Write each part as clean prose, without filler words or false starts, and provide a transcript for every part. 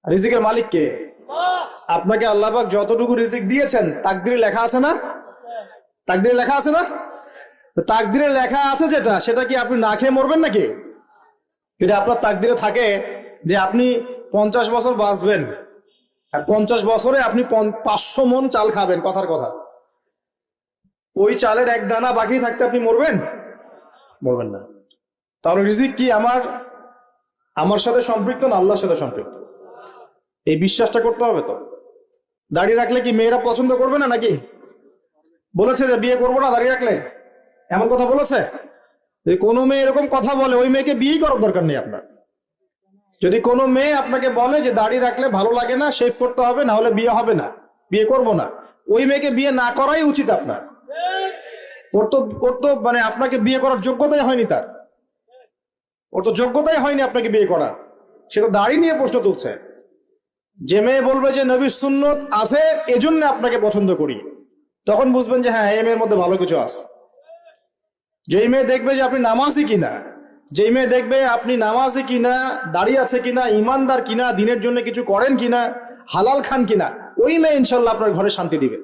রিজিকের মালিক কে? আপনাকে আল্লাহ পাক যতটুকু রিজিক দিয়েছেন তাকদিরে লেখা আছে না? তাকদিরে লেখা আছে না? তাকদিরে লেখা আছে যেটা, সেটা কি আপনি না খেয়ে মরবেন নাকি? যদি আপনার তাকদিরে থাকে যে আপনি 50 বছর বাঁচবেন আর 50 বছরে আপনি 500 মন চাল খাবেন, কথার কথা, ওই চালের এক দানা বাকি থাকতে আপনি মরবেন? মরবেন না। তাহলে রিজিক কি আমার সাথে সম্পৃক্ত না আল্লাহর সাথে সম্পৃক্ত? এই বিশ্বাসটা করতে হবে। তো দাড়ি রাখলে কি মেয়েরা পছন্দ করবে না নাকি? বলেছে যে বিয়ে করবো না দাড়ি রাখলে, এমন কথা বলেছে? যদি কোনো মেয়ে এরকম কথা বলে, ওই মেয়েকে বিয়েই করার দরকার নেই আপনার। যদি কোনো মেয়ে আপনাকে বলে যে দাড়ি রাখলে ভালো লাগে না, শেভ করতে হবে, না হলে বিয়ে হবে না, বিয়ে করব না, ওই মেয়েকে বিয়ে না করাই উচিত আপনার। ওর তো মানে আপনাকে বিয়ে করার যোগ্যতাই হয়নি, ওর তো যোগ্যতাই হয়নি আপনাকে বিয়ে করার। সে তো দাড়ি নিয়ে প্রশ্ন তুলছে। যে মেয়ে বলবে যে নবীর সুন্নত আছে এজন্য আপনাকে পছন্দ করি, তখন বুঝবেন যে হ্যাঁ, এই মেয়ের মধ্যে ভালো কিছু আছে। যেই মেয়ে দেখবে যে আপনি নামাজি কিনা, যেই মেয়ে দেখবে আপনি নামাজি কিনা, দাড়ি আছে কিনা, ইমানদার কিনা, দিনের জন্য কিছু করেন কিনা, হালাল খান কিনা, ওই মেয়ে ইনশাল্লাহ আপনার ঘরে শান্তি দিবে।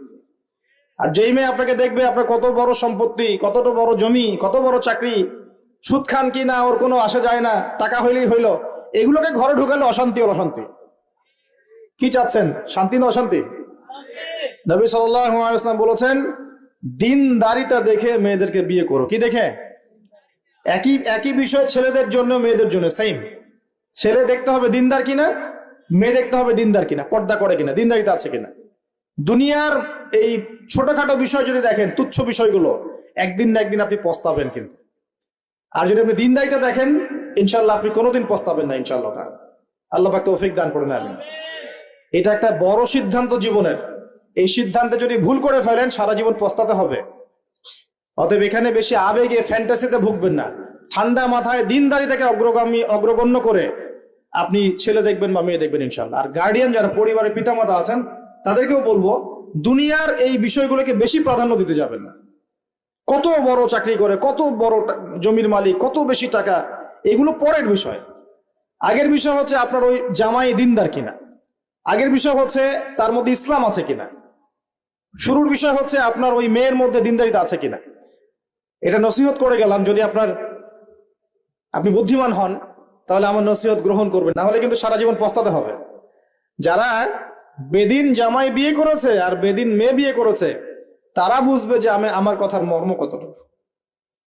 আর যেই মেয়ে আপনাকে দেখবে আপনার কত বড় সম্পত্তি, কতটা বড় জমি, কত বড় চাকরি, সুদ খান কিনা ওর কোনো আসা যায় না, টাকা হইলেই হইলো, এগুলোকে ঘরে ঢুকালে অশান্তি আর অশান্তি। কি চাচ্ছেন, শান্তি না অশান্তি? নবী সাল্লাল্লাহু আলাইহি ওয়াসাল্লাম বলেছেন, দিনদারিতা দেখে মেয়েদেরকে বিয়ে করো। কি দেখে? একই বিষয় ছেলেদের জন্য মেয়েদের জন্য সেম। ছেলে দেখতে হবে দিনদার কিনা, মেয়ে দেখতে হবে দিনদার কিনা, পর্দা করে কিনা, দিনদারিতা আছে কিনা। দুনিয়ার এই ছোটখাটো বিষয় যদি দেখেন, তুচ্ছ বিষয়গুলো, একদিন না একদিন আপনি পস্তাবেন কিন্তু। আর যদি আপনি দিনদারিতা দেখেন, ইনশাল্লাহ আপনি কোনোদিন পস্তাবেন না ইনশাল্লাহ। আল্লাহ পাক তৌফিক দান করে নেবেন। এটা একটা বড় সিদ্ধান্ত জীবনের। এই সিদ্ধান্তে যদি ভুল করে ফেলেন, সারা জীবন পস্তাতে হবে। অতএব এখানে বেশি আবেগে ফ্যান্টাসিতে ভুগবেন না। ঠান্ডা মাথায় দিনদারিতাকে অগ্রগণ্য করে আপনি ছেলে দেখবেন বা মেয়ে দেখবেন ইনশাল্লাহ। আর গার্ডিয়ান যারা পরিবারের পিতামাতা আছেন, তাদেরকেও বলবো, দুনিয়ার এই বিষয়গুলোকে বেশি প্রাধান্য দিতে যাবেন না। কত বড় চাকরি করে, কত বড় জমির মালিক, কত বেশি টাকা, এগুলো পরের বিষয়। আগের বিষয় হচ্ছে আপনার ওই জামাই দিনদার কিনা, আগের বিষয় হচ্ছে তার মধ্যে ইসলাম আছে কিনা, শুরুর বিষয় হচ্ছে আপনার ওই মেয়ের মধ্যে দিনদারিতা আছে কিনা। এটা নসিহত করে গেলাম। যদি আপনি বুদ্ধিমান হন, তাহলে আমার নসিহত গ্রহণ করবেন, না হলে কিন্তু সারা জীবন পস্তাতে হবে। যারা বেদিন জামাই বিয়ে করেছে আর বেদিন মেয়ে বিয়ে করেছে, তারা বুঝবে যে আমার কথার মর্ম কতটুকু।